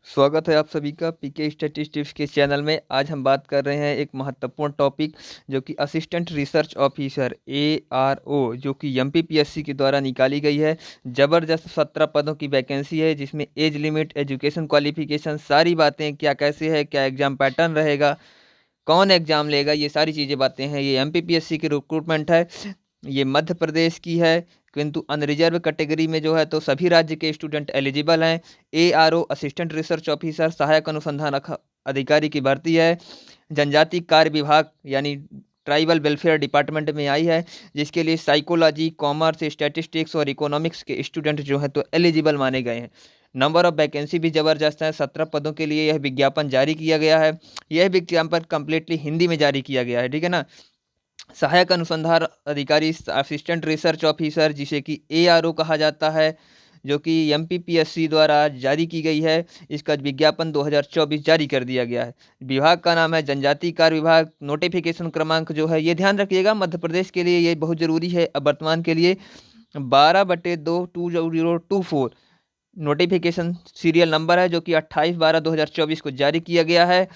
स्वागत है आप सभी का पीके स्टैटिस्टिक्स के चैनल में। आज हम बात कर रहे हैं एक महत्वपूर्ण टॉपिक जो कि असिस्टेंट रिसर्च ऑफिसर ARO जो कि एमपीपीएससी के द्वारा निकाली गई है। ज़बरदस्त 17 पदों की वैकेंसी है जिसमें एज लिमिट, एजुकेशन क्वालिफिकेशन, सारी बातें क्या कैसे है, क्या एग्जाम पैटर्न रहेगा, कौन एग्जाम लेगा, ये सारी चीज़ें बातें हैं। ये एमपीपीएससी की रिक्रूटमेंट है, ये मध्य प्रदेश की है, किंतु अनरिजर्व कैटेगरी में जो है तो सभी राज्य के स्टूडेंट एलिजिबल हैं। ARO असिस्टेंट रिसर्च ऑफिसर सहायक अनुसंधान अधिकारी की भर्ती है। जनजाति कार्य विभाग यानी ट्राइबल वेलफेयर डिपार्टमेंट में आई है, जिसके लिए साइकोलॉजी, कॉमर्स, स्टैटिस्टिक्स और इकोनॉमिक्स के स्टूडेंट जो है तो एलिजिबल माने गए हैं। नंबर ऑफ वैकेंसी भी जबरदस्त है। 17 पदों के लिए यह विज्ञापन जारी किया गया है। यह विज्ञापन कंप्लीटली हिंदी में जारी किया गया है, ठीक है ना। सहायक अनुसंधान अधिकारी, असिस्टेंट रिसर्च ऑफिसर, जिसे कि ARO कहा जाता है, जो कि एमपीपीएससी द्वारा जारी की गई है। इसका विज्ञापन 2024 जारी कर दिया गया है। विभाग का नाम है जनजाति कार्य विभाग। नोटिफिकेशन क्रमांक जो है ये ध्यान रखिएगा, मध्य प्रदेश के लिए ये बहुत जरूरी है। अब वर्तमान के लिए 12/2/2024 नोटिफिकेशन सीरियल नंबर है, जो कि 28/12/2024 को जारी किया गया है,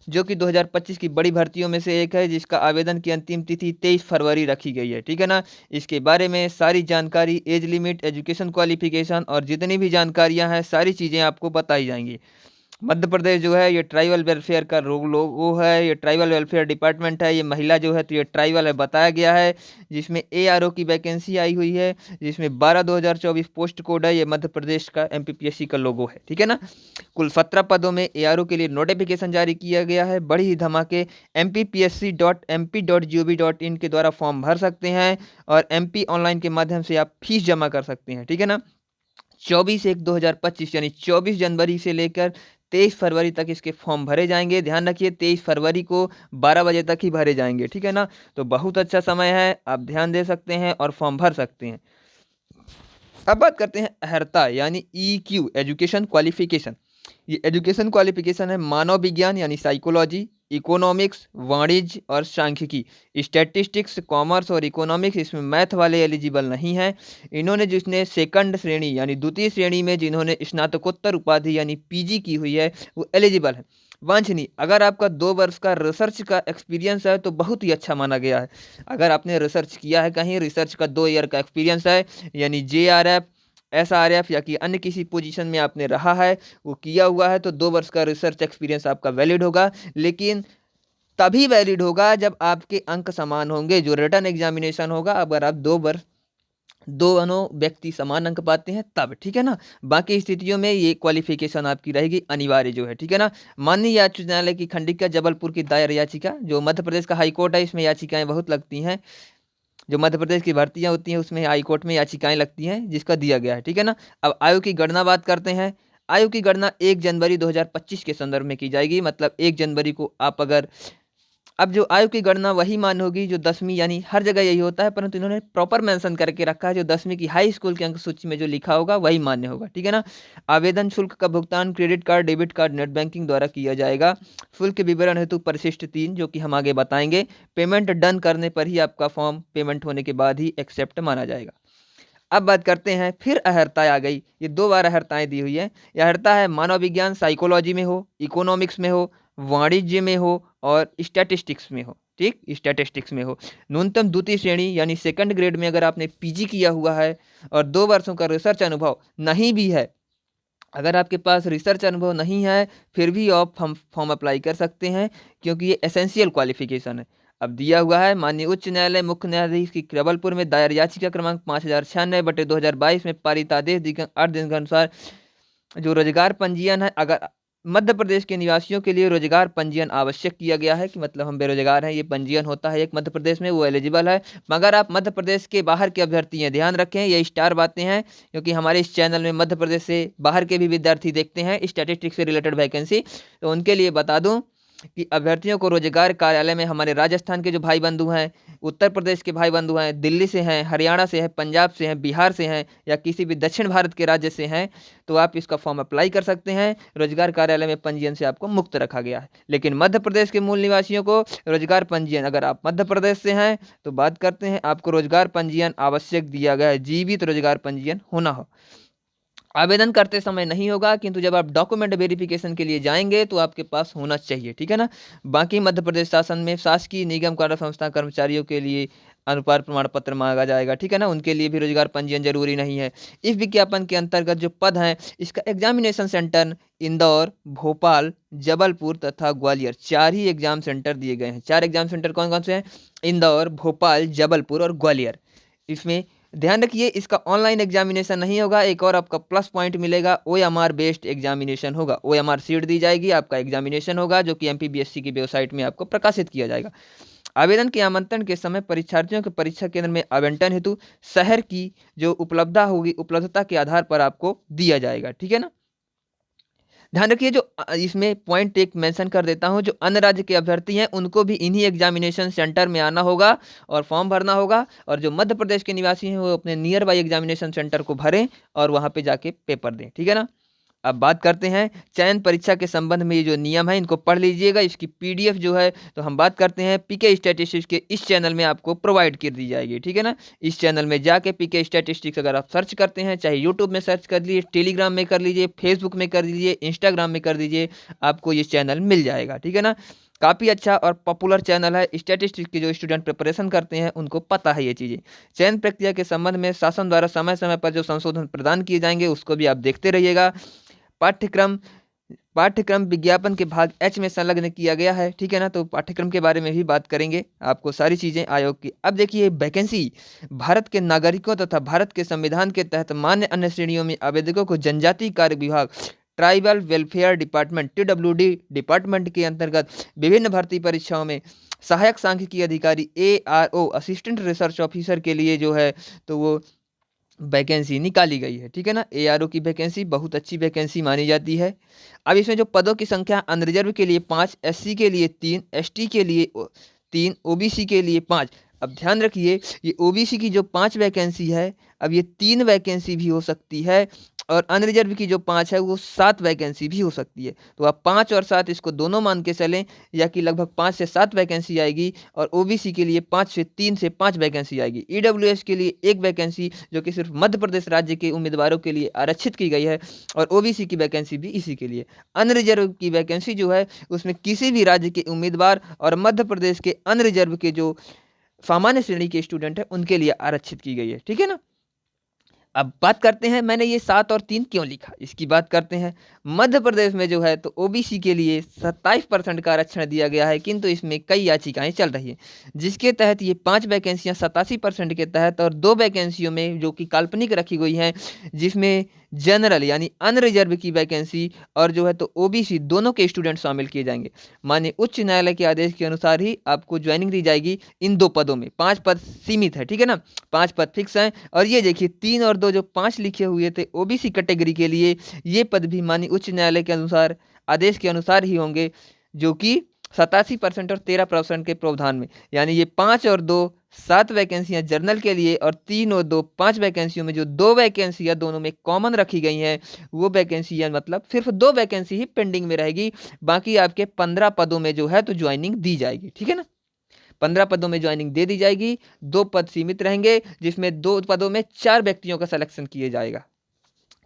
जो कि 2025 की बड़ी भर्तियों में से एक है, जिसका आवेदन की अंतिम तिथि 23 फरवरी रखी गई है, ठीक है ना। इसके बारे में सारी जानकारी, एज लिमिट, एजुकेशन क्वालिफिकेशन और जितनी भी जानकारियां हैं सारी चीज़ें आपको बताई जाएंगी। मध्य प्रदेश जो है ये ट्राइबल वेलफेयर का लोगो है, ये ट्राइबल वेलफेयर डिपार्टमेंट है। ये महिला जो है तो ये ट्राइबल है बताया गया है, जिसमें ARO की वैकेंसी आई हुई है, जिसमें 12/2024 पोस्ट कोड है। ये मध्य प्रदेश का एमपीपीएससी का लोगो है, ठीक है ना। कुल 17 पदों में ARO के लिए नोटिफिकेशन जारी किया गया है। बड़ी ही धमाके mpsc.mp.gov.in के द्वारा फॉर्म भर सकते हैं और MP ऑनलाइन के माध्यम से आप फीस जमा कर सकते हैं, ठीक है ना। 24/1/2025 यानी 24 जनवरी से लेकर 23 फरवरी तक इसके फॉर्म भरे जाएंगे। ध्यान रखिए 23 फरवरी को 12 बजे तक ही भरे जाएंगे, ठीक है ना। तो बहुत अच्छा समय है, आप ध्यान दे सकते हैं और फॉर्म भर सकते हैं। अब बात करते हैं अहर्ता यानी EQ, एजुकेशन क्वालिफिकेशन। ये एजुकेशन क्वालिफिकेशन है मानव विज्ञान यानी साइकोलॉजी, इकोनॉमिक्स, वाणिज्य और सांख्यिकी, स्टैटिस्टिक्स, कॉमर्स और इकोनॉमिक्स। इसमें मैथ वाले एलिजिबल नहीं हैं। इन्होंने जिसने सेकंड श्रेणी यानी द्वितीय श्रेणी में जिन्होंने स्नातकोत्तर उपाधि यानी PG की हुई है वो एलिजिबल है। वांछनीय, अगर आपका 2 वर्ष का रिसर्च का एक्सपीरियंस है तो बहुत ही अच्छा माना गया है। अगर आपने रिसर्च किया है कहीं, रिसर्च का 2 ईयर का एक्सपीरियंस है, यानी JRF, SRF या कि अन्य किसी पोजीशन में आपने रहा है, वो किया हुआ है, तो 2 वर्ष का रिसर्च एक्सपीरियंस आपका वैलिड होगा। लेकिन तभी वैलिड होगा जब आपके अंक समान होंगे। जो रिटन एग्जामिनेशन होगा, अगर आप 2 वर्ष दोनों व्यक्ति समान अंक पाते हैं तब, ठीक है ना। बाकी स्थितियों में ये क्वालिफिकेशन आपकी रहेगी अनिवार्य जो है, ठीक है ना। माननीय उच्च न्यायालय की खंडिका जबलपुर की दायर याचिका, जो मध्य प्रदेश का हाईकोर्ट है, इसमें याचिकाएं बहुत लगती हैं। जो मध्य प्रदेश की भर्तियां होती हैं उसमें हाई कोर्ट में याचिकाएं लगती हैं, जिसका दिया गया है, ठीक है ना। अब आयु की गणना बात करते हैं। आयु की गणना 1 जनवरी 2025 के संदर्भ में की जाएगी। मतलब 1 जनवरी को आप अगर, अब जो आयु की गणना वही मान होगी जो 10वीं, यानी हर जगह यही होता है, परंतु इन्होंने प्रॉपर मेंशन करके रखा है, जो 10वीं की हाई स्कूल के अंक सूची में जो लिखा होगा वही मान्य होगा, ठीक है ना। आवेदन शुल्क का भुगतान credit card, debit card, net banking द्वारा किया जाएगा। शुल्क विवरण हेतु परिशिष्ट 3, जो कि हम आगे बताएंगे। पेमेंट डन करने पर ही आपका फॉर्म पेमेंट होने के बाद ही एक्सेप्ट माना जाएगा। अब बात करते हैं, फिर अहर्ता आ गई। ये 2 बार अहर्ताएं दी हुई है। यह अहर्ता है मानव विज्ञान साइकोलॉजी में हो, इकोनॉमिक्स में हो, वाणिज्य में हो और स्टैटिस्टिक्स में हो, ठीक, स्टैटिस्टिक्स में हो। न्यूनतम द्वितीय श्रेणी यानी सेकंड ग्रेड में अगर आपने PG किया हुआ है और 2 वर्षों का रिसर्च अनुभव नहीं भी है, अगर आपके पास रिसर्च अनुभव नहीं है फिर भी आप हम फॉर्म अप्लाई कर सकते हैं, क्योंकि ये एसेंशियल क्वालिफिकेशन है। अब दिया हुआ है, माननीय उच्च न्यायालय मुख्य न्यायाधीश की जबलपुर में दायर याचिका क्रमांक 5096/2022 में पारित आदेश दिनांक 8 दिन के अनुसार जो रोजगार पंजीयन है, अगर मध्य प्रदेश के निवासियों के लिए रोजगार पंजीयन आवश्यक किया गया है, कि मतलब हम बेरोजगार हैं, ये पंजीयन होता है एक मध्य प्रदेश में, वो एलिजिबल है। मगर आप मध्य प्रदेश के बाहर के अभ्यर्थी हैं, ध्यान रखें ये स्टार बातें हैं, क्योंकि हमारे इस चैनल में मध्य प्रदेश से बाहर के भी विद्यार्थी देखते हैं स्टैटिस्टिक्स से रिलेटेड वैकेंसी। तो उनके लिए बता दूं कि अभ्यर्थियों को रोजगार कार्यालय में हमारे राजस्थान के जो भाई बंधु हैं, उत्तर प्रदेश के भाई बंधु हैं, दिल्ली से हैं, हरियाणा से हैं, पंजाब से हैं, बिहार से हैं या किसी भी दक्षिण भारत के राज्य से हैं, तो आप इसका फॉर्म अप्लाई कर सकते हैं। रोजगार कार्यालय में पंजीयन से आपको मुक्त रखा गया है। लेकिन मध्य प्रदेश के मूल निवासियों को रोजगार पंजीयन, अगर आप मध्य प्रदेश से हैं तो बात करते हैं, आपको रोजगार पंजीयन आवश्यक दिया गया है, जीवित रोजगार पंजीयन होना हो। आवेदन करते समय नहीं होगा, किंतु जब आप डॉक्यूमेंट वेरिफिकेशन के लिए जाएंगे तो आपके पास होना चाहिए, ठीक है ना। बाकी मध्य प्रदेश शासन में शासकीय निगम कार्य संस्था कर्मचारियों के लिए अनुपार प्रमाण पत्र मांगा जाएगा, ठीक है ना, उनके लिए भी रोजगार पंजीयन जरूरी नहीं है। इस विज्ञापन के अंतर्गत जो पद हैं, इसका एग्जामिनेशन सेंटर इंदौर, भोपाल, जबलपुर तथा ग्वालियर, 4 ही एग्जाम सेंटर दिए गए हैं। 4 एग्जाम सेंटर कौन कौन से हैं? इंदौर, भोपाल, जबलपुर और ग्वालियर। इसमें ध्यान रखिए, इसका ऑनलाइन एग्जामिनेशन नहीं होगा। एक और आपका प्लस पॉइंट मिलेगा, OMR बेस्ड एग्जामिनेशन होगा। OMR सीट दी जाएगी, आपका एग्जामिनेशन होगा जो कि MPBSC की वेबसाइट में आपको प्रकाशित किया जाएगा। आवेदन के आमंत्रण के समय परीक्षार्थियों के परीक्षा केंद्र में आवंटन हेतु शहर की जो उपलब्धता के आधार पर आपको दिया जाएगा, ठीक है ना। ध्यान रखिए, जो इसमें पॉइंट एक मेंशन कर देता हूं, जो अन्य राज्य के अभ्यर्थी हैं उनको भी इन्हीं एग्जामिनेशन सेंटर में आना होगा और फॉर्म भरना होगा, और जो मध्य प्रदेश के निवासी हैं वो अपने नियर बाई एग्जामिनेशन सेंटर को भरें और वहां पे जाके पेपर दें, ठीक है ना। अब बात करते हैं चयन परीक्षा के संबंध में, ये जो नियम है इनको पढ़ लीजिएगा। इसकी PDF जो है, तो हम बात करते हैं PK स्टैटिस्टिक्स के इस चैनल में आपको प्रोवाइड कर दी जाएगी, ठीक है ना। इस चैनल में जाके PK स्टैटिस्टिक्स अगर आप सर्च करते हैं, चाहे यूट्यूब में सर्च कर लीजिए, टेलीग्राम में कर लीजिए, फेसबुक में कर लीजिए, इंस्टाग्राम में कर दीजिए, आपको ये चैनल मिल जाएगा, ठीक है ना। काफ़ी अच्छा और पॉपुलर चैनल है। स्टैटिस्टिक्स के जो स्टूडेंट प्रिपरेशन करते हैं उनको पता है ये चीज़ें। चयन प्रक्रिया के संबंध में शासन द्वारा समय समय पर जो संशोधन प्रदान किए जाएंगे उसको भी आप देखते रहिएगा। पाठ्यक्रम पाठ्यक्रम विज्ञापन के भाग H में संलग्न किया गया है, ठीक है ना। तो पाठ्यक्रम के बारे में भी बात करेंगे, आपको सारी चीजें आयोग की। अब देखिए वैकेंसी, भारत के नागरिकों तथा भारत के संविधान के तहत मान्य अन्य श्रेणियों में आवेदकों को जनजातीय कार्य विभाग, tribal welfare department, TWD department के अंतर्गत विभिन्न भर्ती परीक्षाओं में सहायक सांख्यिकी अधिकारी ARO असिस्टेंट रिसर्च ऑफिसर के लिए जो है तो वो वैकेंसी निकाली गई है, ठीक है ना। ARO की वैकेंसी बहुत अच्छी वैकेंसी मानी जाती है। अब इसमें जो पदों की संख्या, अनरिजर्व के लिए 5, SC के लिए 3, ST के लिए 3, OBC के लिए 5। अब ध्यान रखिए, ये OBC की जो 5 वैकेंसी है, अब ये 3 वैकेंसी भी हो सकती है, और अनरिजर्व की जो 5 है वो 7 वैकेंसी भी हो सकती है। तो आप 5 और 7 इसको दोनों मान के चलें, या कि लगभग 5 से 7 वैकेंसी आएगी, और OBC के लिए 3 से 5 वैकेंसी आएगी। EWS के लिए 1 वैकेंसी जो कि सिर्फ मध्य प्रदेश राज्य के उम्मीदवारों के लिए आरक्षित की गई है, और OBC की वैकेंसी भी इसी के लिए। अनरिजर्व की वैकेंसी जो है उसमें किसी भी राज्य के उम्मीदवार और मध्य प्रदेश के अनरिजर्व के जो सामान्य श्रेणी के स्टूडेंट है उनके लिए आरक्षित की गई है, ठीक है ना। अब बात करते हैं मैंने ये 7 और 3 क्यों लिखा, इसकी बात करते हैं। मध्य प्रदेश में जो है तो OBC के लिए 27% का आरक्षण दिया गया है, किंतु इसमें कई याचिकाएं चल रही हैं, जिसके तहत ये 5 वैकेंसियां 87% के तहत, और 2 वैकेंसियों में जो कि काल्पनिक रखी गई हैं, जिसमें जनरल यानी अनरिजर्व की वैकेंसी और जो है तो OBC दोनों के स्टूडेंट शामिल किए जाएंगे। माननीय उच्च न्यायालय के आदेश के अनुसार ही आपको ज्वाइनिंग दी जाएगी इन 2 पदों में। 5 पद सीमित है, ठीक है ना, 5 पद फिक्स हैं। और ये देखिए 3 और 2 जो 5 लिखे हुए थे OBC कैटेगरी के लिए, ये पद भी माननीय उच्च न्यायालय के अनुसार, आदेश के अनुसार ही होंगे, जो कि 87% और 13% के प्रावधान में। यानी ये 5 और 2 7 वैकेंसियां जनरल के लिए, और 3 और 2 5 वैकेंसियों में जो 2 वैकेंसियां दोनों में कॉमन रखी गई हैं, वो वैकेंसियां मतलब सिर्फ 2 वैकेंसी ही पेंडिंग में रहेगी। बाकी आपके 15 पदों में जो है तो ज्वाइनिंग दी जाएगी, ठीक है ना। 15 पदों में ज्वाइनिंग दे दी जाएगी। 2 पद सीमित रहेंगे, जिसमें 2 पदों में 4 व्यक्तियों का सिलेक्शन किया जाएगा।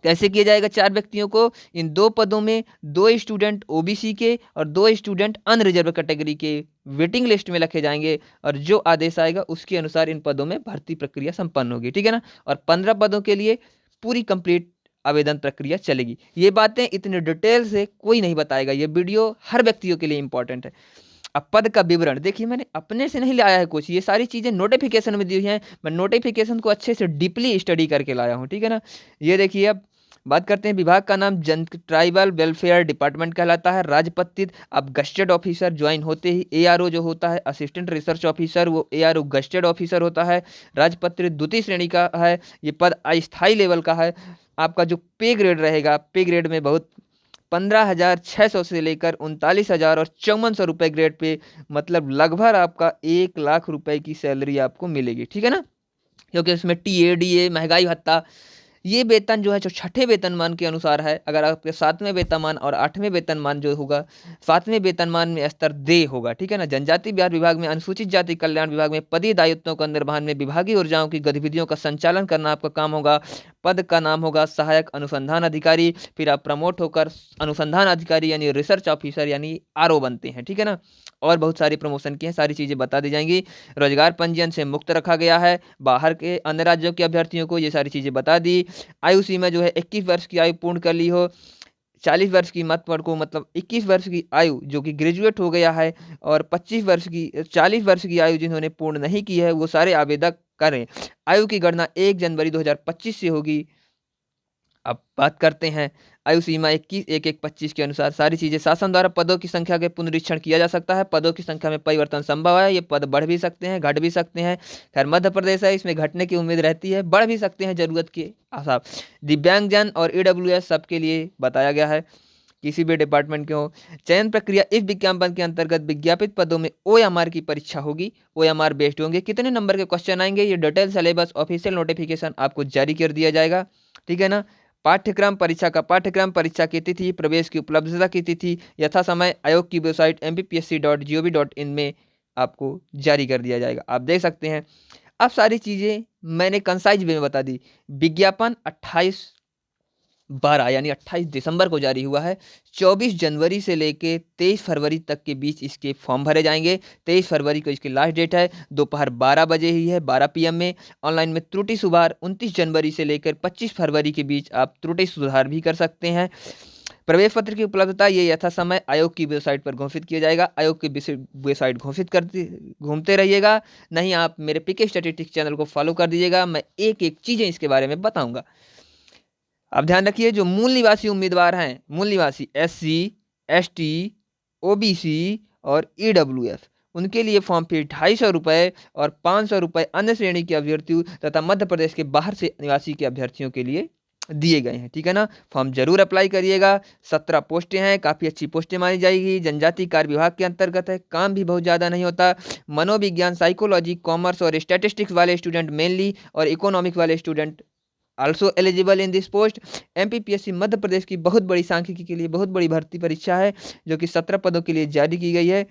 कैसे किया जाएगा 4 व्यक्तियों को? इन 2 पदों में 2 स्टूडेंट OBC के और 2 स्टूडेंट अनरिजर्व कैटेगरी के वेटिंग लिस्ट में रखे जाएंगे, और जो आदेश आएगा उसके अनुसार इन पदों में भर्ती प्रक्रिया संपन्न होगी, ठीक है ना। और 15 पदों के लिए पूरी कंप्लीट आवेदन प्रक्रिया चलेगी। ये बातें इतने डिटेल से कोई नहीं बताएगा, ये वीडियो हर व्यक्तियों के लिए इंपॉर्टेंट है। अब पद का विवरण देखिए, मैंने अपने से नहीं लाया है कुछ, ये सारी चीज़ें नोटिफिकेशन में दी हुई हैं। मैं नोटिफिकेशन को अच्छे से डीपली स्टडी करके लाया हूँ, ठीक है ना। ये देखिए, अब बात करते हैं। विभाग का नाम ट्राइबल वेलफेयर डिपार्टमेंट कहलाता है, राजपत्रित। अब गस्टेड ऑफिसर ज्वाइन होते ही ARO जो होता है असिस्टेंट रिसर्च ऑफिसर, वो ARO गस्टेड ऑफिसर होता है, राजपत्रित द्वितीय श्रेणी का है। ये पद अस्थायी लेवल का है। आपका जो पे ग्रेड रहेगा, पे ग्रेड में बहुत 15,600 से लेकर 39,000 और 5400 रुपये ग्रेड पे, मतलब लगभग आपका 1 लाख रुपए की सैलरी आपको मिलेगी, ठीक है ना। क्योंकि इसमें TA DA महंगाई भत्ता, ये वेतन जो है जो छठे वेतनमान के अनुसार है। अगर आपके 7वें वेतनमान और 8वें वेतनमान जो होगा, 7वें वेतनमान में स्तर दे होगा, ठीक है ना। जनजाति ब्याज विभाग में, अनुसूचित जाति कल्याण विभाग में पदीय दायित्वों का निर्वहन में विभागीय ऊर्जाओं की गतिविधियों का संचालन करना आपका काम होगा। पद का नाम होगा सहायक अनुसंधान अधिकारी, फिर आप प्रमोट होकर अनुसंधान अधिकारी यानी रिसर्च ऑफिसर यानी आरओ बनते हैं, ठीक है ना। और बहुत सारी प्रमोशन की हैं, सारी चीज़ें बता दी जाएंगी। रोजगार पंजीयन से मुक्त रखा गया है बाहर के अन्य राज्यों के अभ्यर्थियों को, ये सारी चीज़ें बता दी। आयु सीमा जो है 21 वर्ष की आयु पूर्ण कर ली हो, 40 वर्ष की मत पर को मतलब 21 वर्ष की आयु जो कि ग्रेजुएट हो गया है, और 25 वर्ष की 40 वर्ष की आयु जिन्होंने पूर्ण नहीं की है वो सारे आवेदक करें। आयु की गणना 1 जनवरी 2025 से होगी। अब बात करते हैं आयु सीमा 21/1/25 के अनुसार सारी चीजें। शासन द्वारा पदों की संख्या के पुनरीक्षण किया जा सकता है। पदों की संख्या में परिवर्तन संभव है, ये पद बढ़ भी सकते हैं, घट भी सकते हैं। खैर मध्य प्रदेश है, इसमें घटने की उम्मीद रहती है, बढ़ भी सकते हैं जरूरत के हिसाब। दिव्यांगजन और ईडब्ल्यूएस सबके लिए बताया गया है, किसी भी डिपार्टमेंट के हो। चयन प्रक्रिया इस विज्ञापन के अंतर्गत विज्ञापित पदों में ओएमआर की परीक्षा होगी, ओएमआर बेस्ड होंगे। कितने नंबर के क्वेश्चन आएंगे, ये डिटेल सिलेबस ऑफिशियल नोटिफिकेशन आपको जारी कर दिया जाएगा, ठीक है ना। पाठ्यक्रम, परीक्षा का पाठ्यक्रम, परीक्षा की तिथि, प्रवेश की उपलब्धता की तिथि यथा समय आयोग की वेबसाइट mpsc.gov.in में आपको जारी कर दिया जाएगा। आप देख सकते हैं। अब सारी चीजें मैंने कंसाइज वे में बता दी। विज्ञापन 28/12 यानी 28 दिसंबर को जारी हुआ है। 24 जनवरी से लेके 23 फरवरी तक के बीच इसके फॉर्म भरे जाएंगे। 23 फरवरी को इसकी लास्ट डेट है, दोपहर 12 बजे ही है, 12 PM में। ऑनलाइन में त्रुटि सुधार 29 जनवरी से लेकर 25 फरवरी के बीच आप त्रुटि सुधार भी कर सकते हैं। प्रवेश पत्र की उपलब्धता ये यथा समय आयोग की वेबसाइट पर घोषित किया जाएगा। आयोग की वेबसाइट घोषित करते घूमते रहिएगा, नहीं आप मेरे पीके स्टैटिस्टिक्स चैनल को फॉलो कर दीजिएगा, मैं एक एक चीजें इसके बारे में बताऊंगा। अब ध्यान रखिए, जो मूल निवासी उम्मीदवार हैं, मूल निवासी SC, ST, OBC और EWS, उनके लिए फॉर्म फी 250 रुपये और 500 रुपये अन्य श्रेणी के अभ्यर्थियों तथा मध्य प्रदेश के बाहर से निवासी के अभ्यर्थियों के लिए दिए गए हैं, ठीक है ना। फॉर्म जरूर अप्लाई करिएगा। 17 पोस्टें हैं, काफ़ी अच्छी पोस्टें मानी जाएगी। जनजाति कार्य विभाग के अंतर्गत है, काम भी बहुत ज़्यादा नहीं होता। मनोविज्ञान, साइकोलॉजी, कॉमर्स और स्टैटिस्टिक्स वाले स्टूडेंट मेनली, और इकोनॉमिक वाले student also eligible in this post. MPPSC Madhya Pradesh की बहुत बड़ी सांख्यिकी के लिए बहुत बड़ी भर्ती परीक्षा है, जो कि 17 पदों के लिए जारी की गई है।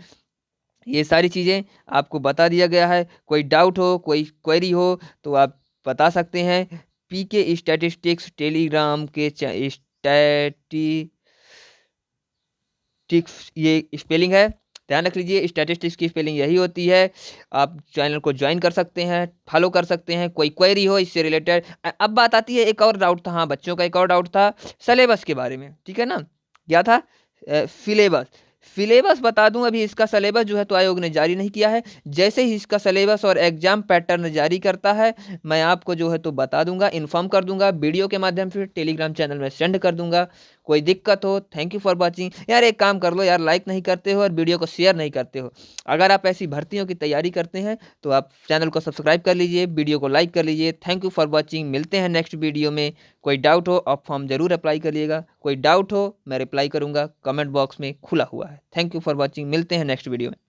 ये सारी चीज़ें आपको बता दिया गया है। कोई डाउट हो, कोई क्वेरी हो तो आप बता सकते हैं। पीके स्टैटिस्टिक्स टेलीग्राम के स्टैटिस्टिक्स ये स्पेलिंग है, ध्यान रख लीजिए। स्टैटिस्टिक्स की स्पेलिंग यही होती है। आप चैनल को ज्वाइन कर सकते हैं, फॉलो कर सकते हैं, कोई क्वेरी हो इससे रिलेटेड। अब बात आती है, एक और डाउट था, हाँ बच्चों का एक और डाउट था सिलेबस के बारे में, ठीक है ना। क्या था? सिलेबस। सिलेबस बता दूं, अभी इसका सिलेबस जो है तो आयोग ने जारी नहीं किया है। जैसे ही इसका सिलेबस और एग्जाम पैटर्न जारी करता है, मैं आपको जो है तो बता दूंगा, इन्फॉर्म कर दूंगा, वीडियो के माध्यम से टेलीग्राम चैनल में सेंड कर दूंगा। कोई दिक्कत हो, थैंक यू फॉर वॉचिंग। यार एक काम कर लो यार, लाइक नहीं करते हो और वीडियो को शेयर नहीं करते हो। अगर आप ऐसी भर्तियों की तैयारी करते हैं तो आप चैनल को सब्सक्राइब कर लीजिए, वीडियो को लाइक कर लीजिए। थैंक यू फॉर वॉचिंग, मिलते हैं नेक्स्ट वीडियो में। कोई डाउट हो आप फॉर्म जरूर अप्लाई करिएगा, कोई डाउट हो मैं रिप्लाई करूंगा, कमेंट बॉक्स में खुला हुआ है। थैंक यू फॉर वॉचिंग, मिलते हैं नेक्स्ट वीडियो में।